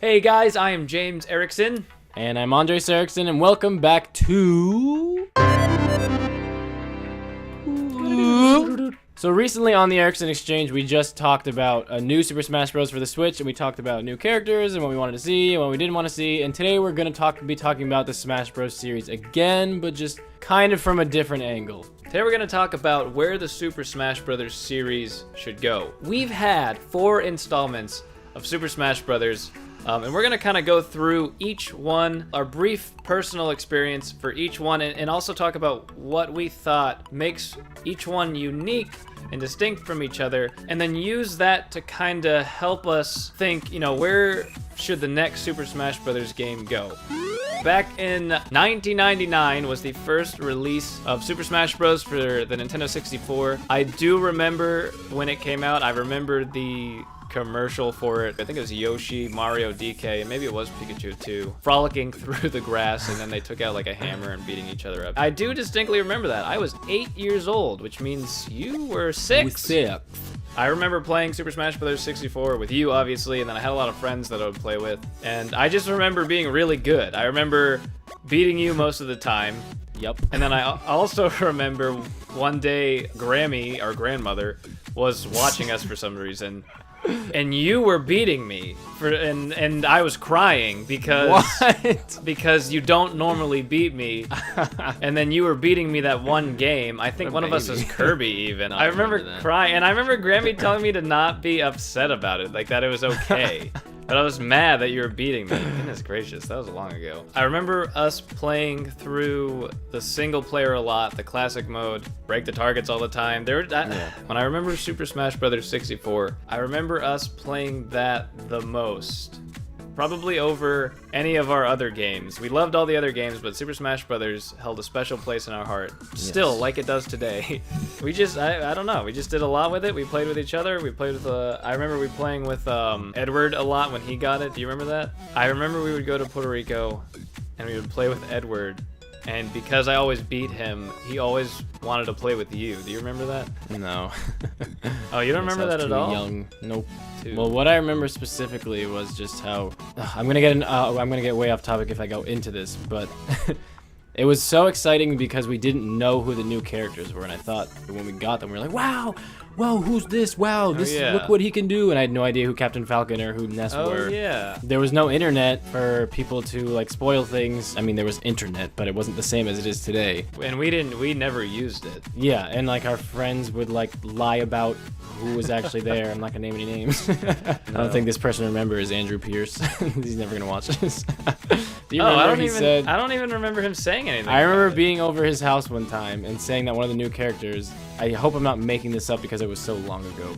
Hey guys, I am James Erickson. And I'm Andres Erickson, and welcome back to... So recently on the Erickson Exchange, we just talked about a new Super Smash Bros. For the Switch, and we talked about new characters, and what we wanted to see, and what we didn't want to see, and today we're going to be talking about the Smash Bros. Series again, but just kind of from a different angle. Today we're going to talk about where the Super Smash Bros. Series should go. We've had 4 installments of Super Smash Bros., and we're going to kind of go through each one, our brief personal experience for each one, and also talk about what we thought makes each one unique and distinct from each other, and then use that to kind of help us think, where should the next Super Smash Bros. Game go? Back in 1999 was the first release of Super Smash Bros. For the Nintendo 64. I do remember when it came out. I remember the commercial for it. I think it was Yoshi, Mario, DK, and maybe it was Pikachu too, frolicking through the grass, and then they took out like a hammer and beating each other up. I do distinctly remember that. I was 8 years old, which means you were 6. I remember playing Super Smash Bros. 64 with you, obviously, and then I had a lot of friends that I would play with, and I just remember being really good. I remember beating you most of the time. Yep. And then I also remember one day Grammy, our grandmother, was watching us for some reason, and you were beating me and I was crying because you don't normally beat me, and then you were beating me that one game. I think one of us was Kirby even. I remember crying, and I remember Grammy telling me to not be upset about it, like that it was okay. But I was mad that you were beating me. Goodness gracious, that was long ago. I remember us playing through the single player a lot, the classic mode, break the targets all the time. When I remember Super Smash Bros. 64, I remember us playing that the most. Probably over any of our other games. We loved all the other games, but Super Smash Bros. Held a special place in our heart. Still, like it does today. I don't know, we just did a lot with it. We played with each other. We played with, I remember we playing with Edward a lot when he got it. Do you remember that? I remember we would go to Puerto Rico, and we would play with Edward. And because I always beat him, he always wanted to play with you. Do you remember that? No. Oh, you don't remember that at all? Young. Nope. Well, what I remember specifically was just how I'm gonna get way off topic if I go into this, but it was so exciting because we didn't know who the new characters were, and I thought when we got them, we were like, wow, whoa, who's this? Wow, look what he can do. And I had no idea who Captain Falcon or who Ness were. Yeah. There was no internet for people to like spoil things. I mean, there was internet, but it wasn't the same as it is today. And we never used it. Yeah, and like our friends would like lie about who was actually there. I'm not gonna name any names. I don't think this person remembers Andrew Pierce. He's never gonna watch this. Do you remember I don't even remember him saying anything. I remember being over his house one time and saying that one of the new characters, I hope I'm not making this up because it was so long ago,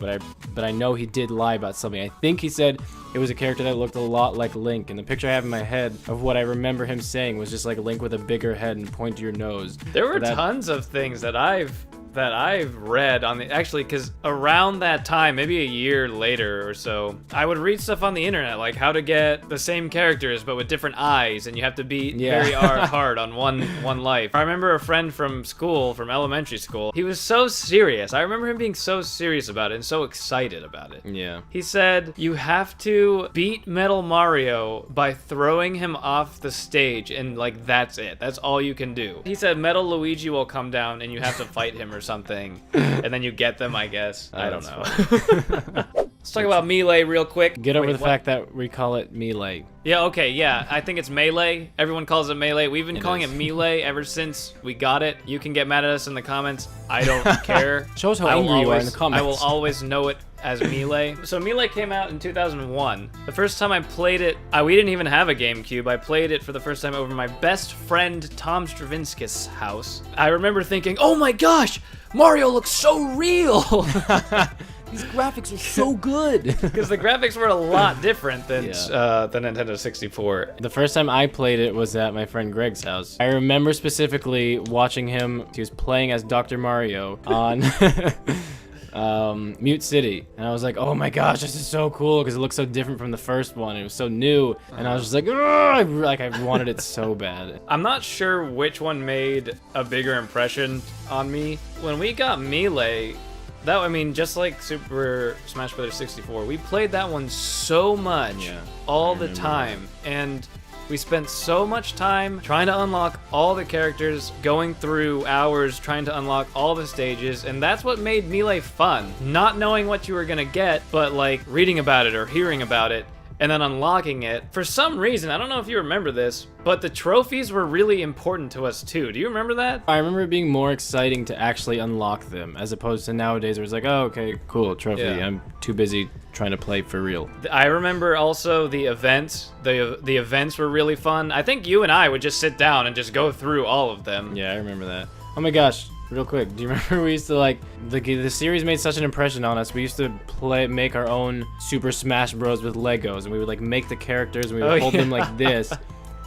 but I know he did lie about something. I think he said it was a character that looked a lot like Link, and the picture I have in my head of what I remember him saying was just like Link with a bigger head and pointier nose. There were tons of things that I've read on the, actually, because around that time, maybe a year later or so, I would read stuff on the internet, like how to get the same characters but with different eyes, and you have to beat very hard on one life. I remember a friend from school, from elementary school, he was so serious. I remember him being so serious about it and so excited about it. Yeah. He said, you have to beat Metal Mario by throwing him off the stage, and like that's it. That's all you can do. He said Metal Luigi will come down and you have to fight him or something, and then you get them, I guess. I don't know. Let's talk about Melee real quick. Get over the fact that we call it Melee. Yeah, okay, yeah. I think it's Melee. Everyone calls it Melee. We've been calling it Melee ever since we got it. You can get mad at us in the comments. I don't care. Show us how angry you are in the comments. I will always know it as Melee. So Melee came out in 2001. The first time I played it, we didn't even have a GameCube. I played it for the first time over my best friend Tom Stravinsky's house. I remember thinking, oh my gosh, Mario looks so real. These graphics are so good. Because the graphics were a lot different than the Nintendo 64. The first time I played it was at my friend Greg's house. I remember specifically watching him. He was playing as Dr. Mario on Mute City, and I was like, oh my gosh, this is so cool because it looks so different from the first one. It was so new, and I was just like, I wanted it so bad. I'm not sure which one made a bigger impression on me. When we got Melee, That, I mean, just like Super Smash Bros. 64, we played that one so much, all the time, and we spent so much time trying to unlock all the characters, going through hours trying to unlock all the stages, and that's what made Melee fun. Not knowing what you were gonna get, but like reading about it or hearing about it, and then unlocking it. For some reason, I don't know if you remember this, but the trophies were really important to us too. Do you remember that? I remember it being more exciting to actually unlock them, as opposed to nowadays where it's like, oh, okay, cool, trophy. Yeah. I'm too busy trying to play for real. I remember also the events. The events were really fun. I think you and I would just sit down and just go through all of them. Yeah, I remember that. Oh my gosh. Real quick, do you remember we used to like the series made such an impression on us? We used to make our own Super Smash Bros with Legos, and we would like make the characters and we would hold them like this,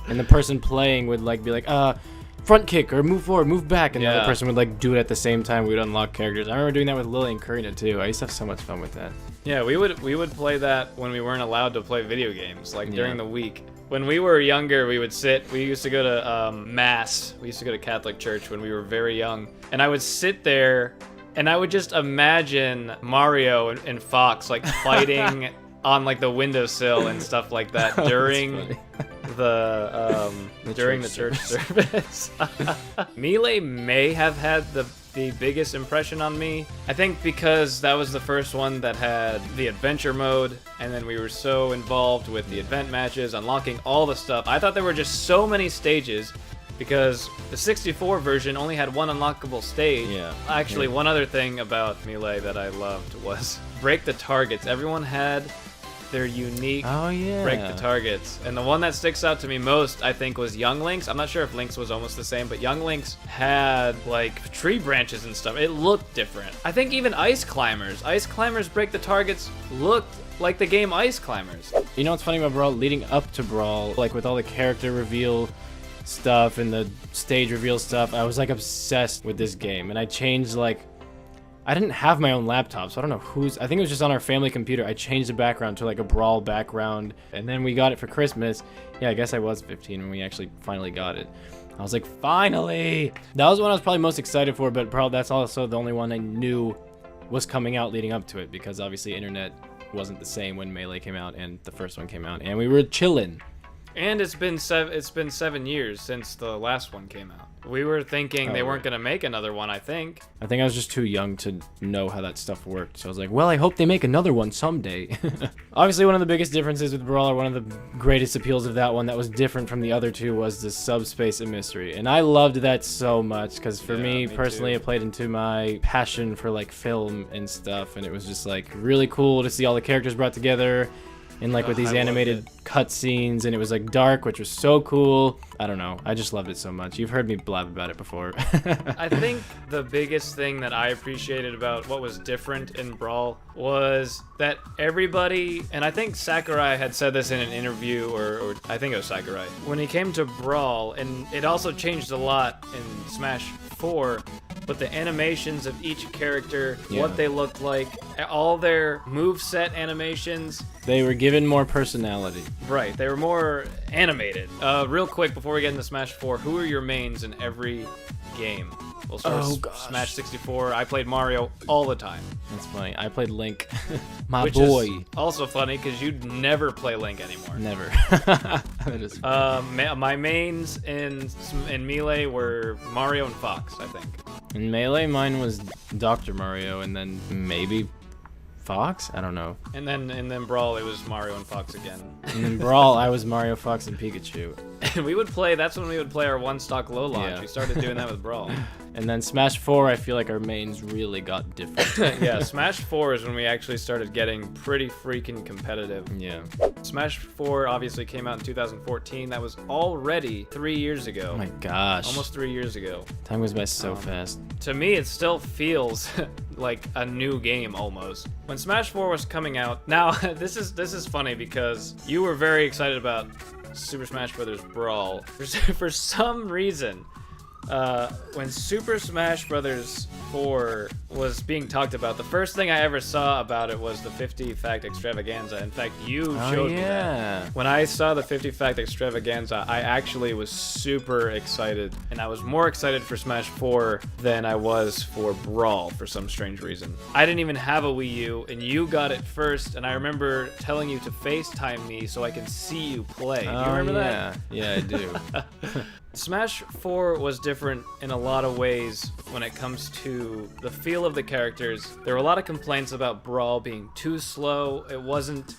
and the person playing would like be like, front kick or move forward, move back, and the other person would like do it at the same time. We would unlock characters. I remember doing that with Lily and Karina too. I used to have so much fun with that. Yeah, we would play that when we weren't allowed to play video games, like during the week. When we were younger, we would sit, we used to go to Mass. We used to go to Catholic church when we were very young. And I would sit there and I would just imagine Mario and Fox like fighting on like the windowsill and stuff like that during the church service. Melee may have had the biggest impression on me. I think because that was the first one that had the adventure mode, and then we were so involved with the event matches, unlocking all the stuff. I thought there were just so many stages because the 64 version only had one unlockable stage. Yeah. Actually, one other thing about Melee that I loved was break the targets. Everyone had their unique break the targets. And the one that sticks out to me most, I think, was Young Link's. I'm not sure if Link's was almost the same, but Young Link's had, like, tree branches and stuff. It looked different. I think even Ice Climbers break the targets looked like the game Ice Climbers. You know what's funny about Brawl? Leading up to Brawl, like with all the character reveal stuff and the stage reveal stuff, I was like obsessed with this game. And I changed like, I didn't have my own laptop, so I don't know whose. I think it was just on our family computer. I changed the background to like a Brawl background, and then we got it for Christmas. Yeah, I guess I was 15 when we actually finally got it. I was like, finally! That was the one I was probably most excited for, but probably that's also the only one I knew was coming out leading up to it, because obviously internet wasn't the same when Melee came out and the first one came out, and we were chillin'. And it's been 7 years since the last one came out. We were thinking they weren't gonna make another one, I think. I think I was just too young to know how that stuff worked. So I was like, well, I hope they make another one someday. Obviously, one of the biggest differences with Brawl, or one of the greatest appeals of that one that was different from the other two, was the subspace and mystery. And I loved that so much, because for me personally, it played into my passion for like film and stuff. And it was just like really cool to see all the characters brought together. And like with these animated cutscenes, and it was like dark, which was so cool. I don't know, I just loved it so much. You've heard me blab about it before. I think the biggest thing that I appreciated about what was different in Brawl was that everybody, and I think Sakurai had said this in an interview, or I think it was Sakurai, when he came to Brawl, and it also changed a lot in Smash 4, but the animations of each character, what they looked like, all their moveset animations. They were given more personality. Right, they were more animated. Real quick, before we get into Smash 4, who are your mains in every game? We'll start with Smash 64. I played Mario all the time. That's funny. I played Link. Which boy. Is also funny, because you'd never play Link anymore. Never. That is funny. My mains in Melee were Mario and Fox, I think. In Melee, mine was Dr. Mario, and then maybe Fox? I don't know. And then Brawl, it was Mario and Fox again. And then Brawl, I was Mario, Fox, and Pikachu. And we would play, that's when we would play our one-stock low launch. Yeah. We started doing that with Brawl. And then Smash 4, I feel like our mains really got different. Yeah, Smash 4 is when we actually started getting pretty freaking competitive. Yeah. Smash 4 obviously came out in 2014. That was already 3 years ago. Oh my gosh. Almost 3 years ago. Time goes by so fast. To me, it still feels like a new game almost. When Smash 4 was coming out, now this is funny because you were very excited about Super Smash Bros. Brawl. For some reason, when Super Smash Brothers 4 was being talked about, the first thing I ever saw about it was the 50 fact extravaganza. In fact, you showed me that. When I saw the 50 fact extravaganza, I actually was super excited, and I was more excited for Smash 4 than I was for Brawl for some strange reason. I didn't even have a Wii U, and you got it first, and I remember telling you to FaceTime me so I can see you play. Do you remember that? Yeah, I do. Smash 4 was different in a lot of ways when it comes to the feel of the characters. There were a lot of complaints about Brawl being too slow. It wasn't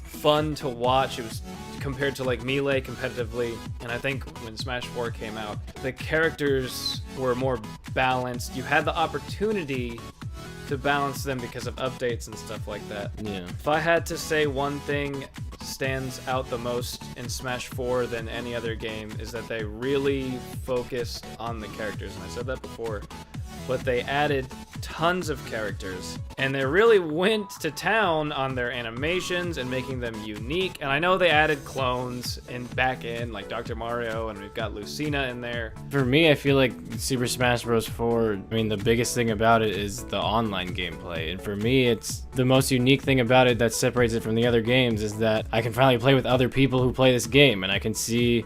fun to watch. It was compared to like Melee competitively. And I think when Smash 4 came out, the characters were more balanced. You had the opportunity to balance them because of updates and stuff like that. Yeah. If I had to say one thing stands out the most in Smash 4 than any other game, is that they really focused on the characters. And I said that before, but they added tons of characters, and they really went to town on their animations and making them unique. And I know they added clones back in, like Dr. Mario, and we've got Lucina in there. For me, I feel like Super Smash Bros. 4, I mean, the biggest thing about it is the online gameplay. And for me, it's the most unique thing about it that separates it from the other games is that I can finally play with other people who play this game, and I can see...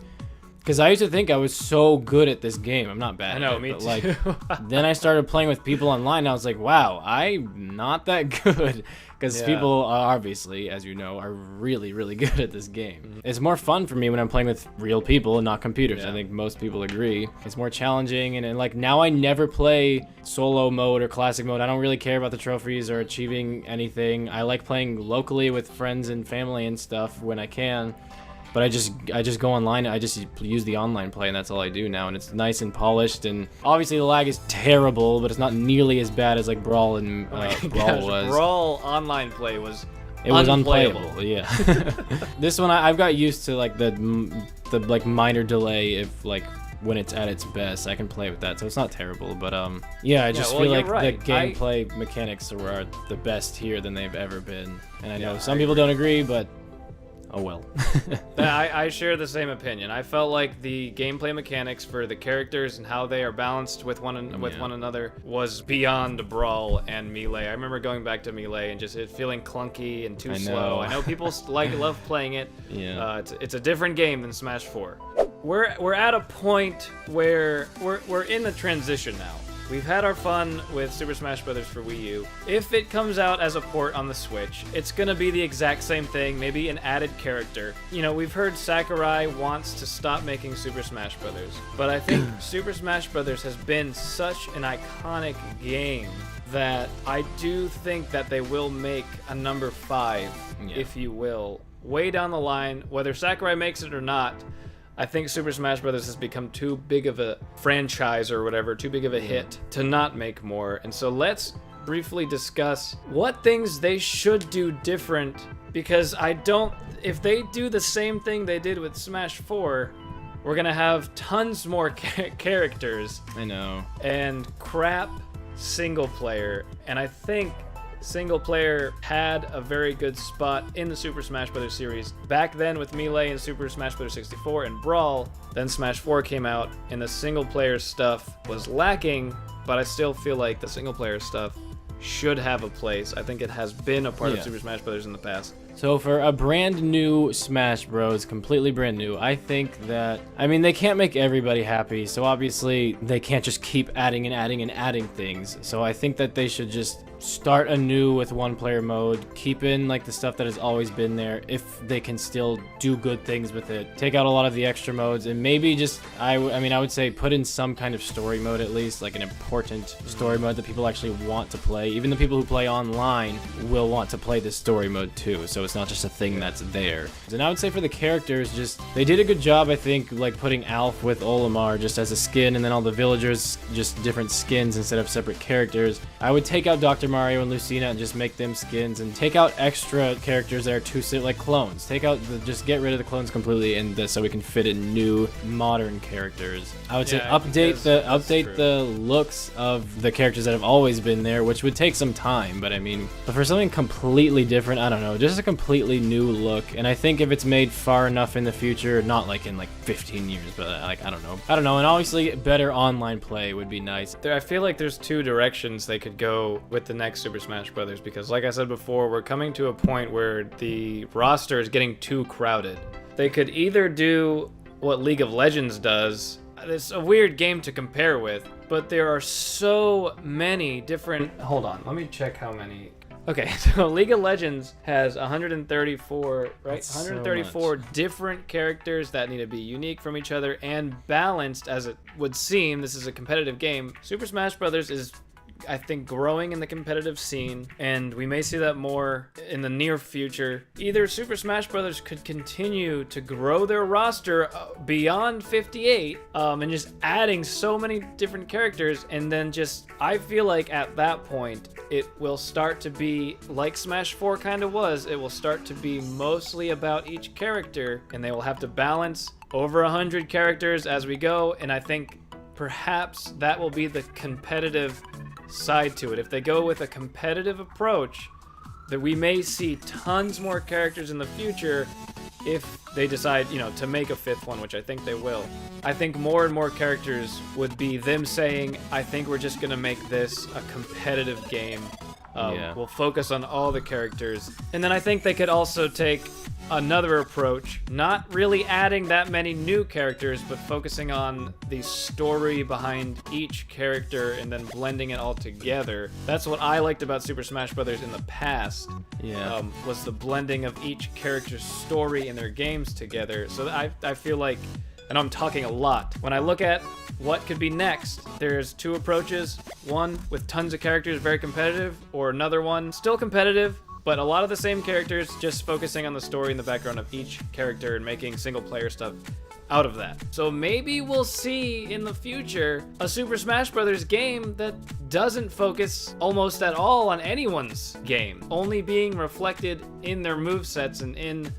Because I used to think I was so good at this game. I'm not bad I know, at it, me but too. like, then I started playing with people online, and I was like, wow, I'm not that good. Because people, obviously, as you know, are really, really good at this game. Mm-hmm. It's more fun for me when I'm playing with real people and not computers. I think most people agree. It's more challenging, and like now I never play solo mode or classic mode. I don't really care about the trophies or achieving anything. I like playing locally with friends and family and stuff when I can. But I just go online, I just use the online play, and that's all I do now, and it's nice and polished, and obviously the lag is terrible, but it's not nearly as bad as like Brawl and Brawl was. Brawl online play was unplayable, yeah. This one, I've got used to like the like minor delay if like when it's at its best. I can play with that, so it's not terrible, but yeah, I just feel like the gameplay mechanics are the best here than they've ever been, and I know some people don't agree, but oh well. I share the same opinion. I felt like the gameplay mechanics for the characters and how they are balanced with one another was beyond Brawl and Melee. I remember going back to Melee and just it feeling clunky and too slow. I know people love playing it. Yeah. It's a different game than Smash 4. We're at a point where we're in a transition now. We've had our fun with Super Smash Bros. For Wii U. If it comes out as a port on the Switch, it's gonna be the exact same thing, maybe an added character. You know, we've heard Sakurai wants to stop making Super Smash Bros., but I think Super Smash Bros. Has been such an iconic game that I do think that they will make a number 5, if you will, way down the line, whether Sakurai makes it or not. I think Super Smash Bros. Has become too big of a franchise or whatever, too big of a hit to not make more. And so let's briefly discuss what things they should do different, because if they do the same thing they did with Smash 4, we're gonna have tons more characters. I know. And crap single player. And I think single player had a very good spot in the Super Smash Bros. Series back then with Melee and Super Smash Bros. 64 and Brawl. Then Smash 4 came out and the single player stuff was lacking, but I still feel like the single player stuff should have a place. I think it has been a part of Super Smash Bros. In the past. So for a brand new Smash Bros, completely brand new, I think that, I mean, they can't make everybody happy, so obviously they can't just keep adding and adding and adding things. So I think that they should just start anew with one-player mode, keep in like the stuff that has always been there, if they can still do good things with it. Take out a lot of the extra modes, and maybe just, I would say put in some kind of story mode at least, like an important story mode that people actually want to play. Even the people who play online will want to play this story mode too, so it's not just a thing that's there. And I would say for the characters, just, they did a good job, I think, like putting Alf with Olimar just as a skin, and then all the villagers just different skins instead of separate characters. I would take out Dr. Mario and Lucina and just make them skins and take out extra characters that are too like clones. Just get rid of the clones completely, and so we can fit in new modern characters. I would say update the looks of the characters that have always been there, which would take some time. But I mean, for something completely different, I don't know, just a completely new look. And I think if it's made far enough in the future, not like in like 15 years, but like I don't know, and obviously better online play would be nice. I feel like there's two directions they could go with the next Super Smash Bros. Because like I said before, we're coming to a point where the roster is getting too crowded. They could either do what League of Legends does. It's a weird game to compare with, but there are so many different... Hold on, let me check how many... Okay, so League of Legends has 134, right? That's 134 different characters that need to be unique from each other and balanced, as it would seem. This is a competitive game. Super Smash Bros. Is, I think, growing in the competitive scene, and we may see that more in the near future. Either Super Smash Bros. Could continue to grow their roster beyond 58, and just adding so many different characters, and then just, I feel like at that point, it will start to be like Smash 4 kind of was. It will start to be mostly about each character, and they will have to balance over 100 characters as we go, and I think perhaps that will be the competitive side to it. If they go with a competitive approach, that we may see tons more characters in the future if they decide, to make a fifth one, which I think they will. I think more and more characters would be them saying, I think we're just gonna make this a competitive game. We'll focus on all the characters. And then I think they could also take another approach, not really adding that many new characters, but focusing on the story behind each character and then blending it all together. That's what I liked about Super Smash Bros. In the past. Was the blending of each character's story in their games together. So I feel like, and I'm talking a lot, when I look at what could be next, there's two approaches. One with tons of characters, very competitive, or another one still competitive, but a lot of the same characters, just focusing on the story and the background of each character and making single player stuff out of that. So maybe we'll see in the future a Super Smash Bros. Game that doesn't focus almost at all on anyone's game, only being reflected in their movesets and in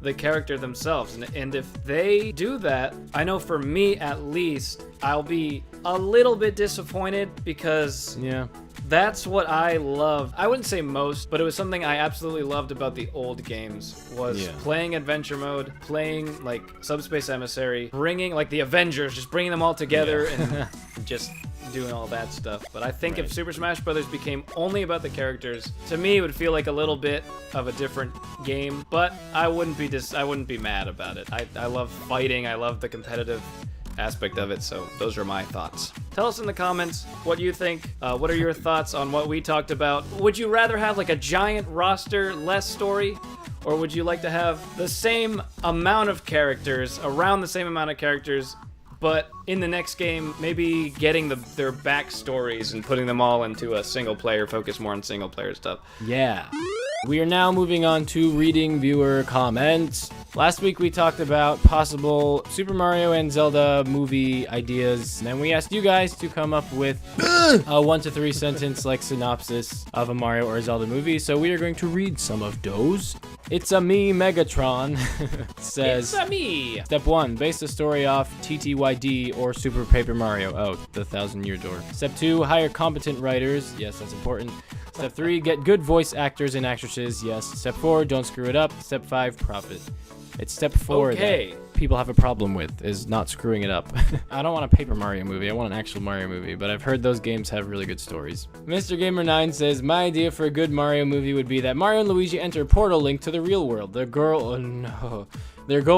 the character themselves. And if they do that, I know for me at least, I'll be a little bit disappointed because that's what I love. I wouldn't say most, but it was something I absolutely loved about the old games, was playing adventure mode, playing like Subspace Emissary, bringing like the Avengers, just bringing them all together and just doing all that stuff. But I think if Super Smash Bros. Became only about the characters, to me it would feel like a little bit of a different game, but I wouldn't be mad about it. I love fighting, I love the competitive aspect of it, so those are my thoughts. Tell us in the comments what you think. What are your thoughts on what we talked about? Would you rather have like a giant roster, less story? Or would you like to have the same amount of characters, around the same amount of characters, but in the next game, maybe getting their backstories and putting them all into a single player, focus more on single player stuff? Yeah. We are now moving on to reading viewer comments. Last week we talked about possible Super Mario and Zelda movie ideas, and then we asked you guys to come up with a 1 to 3 sentence like synopsis of a Mario or Zelda movie, so we are going to read some of those. It's a me, Megatron. Says, it's a me. Step 1, base the story off TTYD or Super Paper Mario. Oh, the 1,000-year door. Step 2, hire competent writers. Yes, that's important. Step 3, get good voice actors and actresses. Yes. Step 4, don't screw it up. Step 5, profit. It's step 4 that people have a problem with, is not screwing it up. I don't want a Paper Mario movie. I want an actual Mario movie, but I've heard those games have really good stories. Mr. Gamer 9 says, my idea for a good Mario movie would be that Mario and Luigi enter Portal Link to the real world. Their goal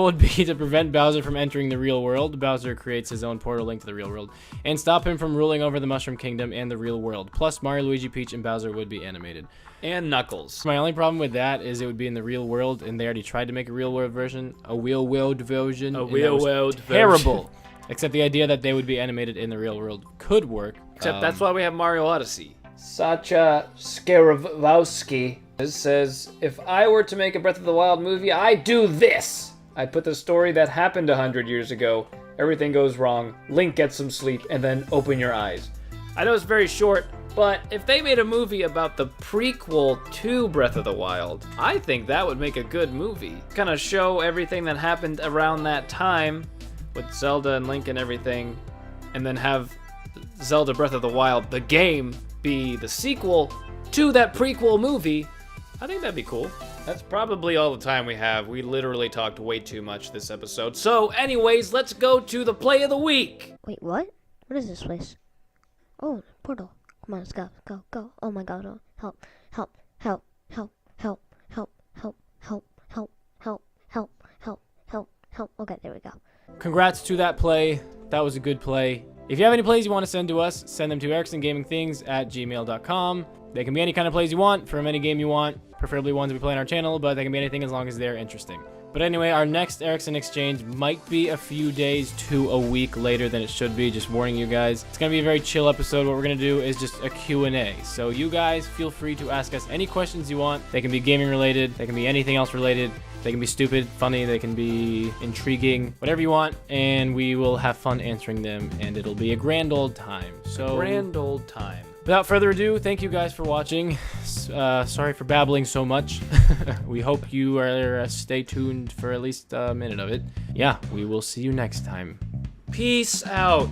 would be to prevent Bowser from entering the real world. Bowser creates his own portal link to the real world and stop him from ruling over the Mushroom Kingdom and the real world. Plus, Mario, Luigi, Peach, and Bowser would be animated. And Knuckles. My only problem with that is it would be in the real world, and they already tried to make a real world version. A real world version. A real world version. Terrible. Except the idea that they would be animated in the real world could work. Except that's why we have Mario Odyssey. Sacha Skarowowski says, if I were to make a Breath of the Wild movie, I'd do this. I'd put the story that happened 100 years ago. Everything goes wrong. Link gets some sleep, and then open your eyes. I know it's very short, But if they made a movie about the prequel to Breath of the Wild, I think that would make a good movie. Kind of show everything that happened around that time with Zelda and Link and everything, and then have Zelda Breath of the Wild, the game, be the sequel to that prequel movie. I think that'd be cool. That's probably all the time we have. We literally talked way too much this episode. So anyways, let's go to the play of the week. Wait, what? What is this place? Oh, portal. Come on, let's go, go, go. Oh my god, oh, help, help, help, help, help, help, help, help, help, help, help, help, help, help. Okay, there we go. Congrats to that play. That was a good play. If you have any plays you want to send to us, send them to ericksongamingthings@gmail.com. They can be any kind of plays you want, from any game you want, preferably ones we play on our channel, but they can be anything as long as they're interesting. But anyway, our next Erickson Exchange might be a few days to a week later than it should be, just warning you guys. It's going to be a very chill episode. What we're going to do is just a Q&A. So you guys feel free to ask us any questions you want. They can be gaming related. They can be anything else related. They can be stupid, funny, they can be intriguing, whatever you want, and we will have fun answering them, and it'll be a grand old time. So, Grand old time. Without further ado, thank you guys for watching. Sorry for babbling so much. We hope you are stay tuned for at least a minute of it. Yeah, we will see you next time. Peace out.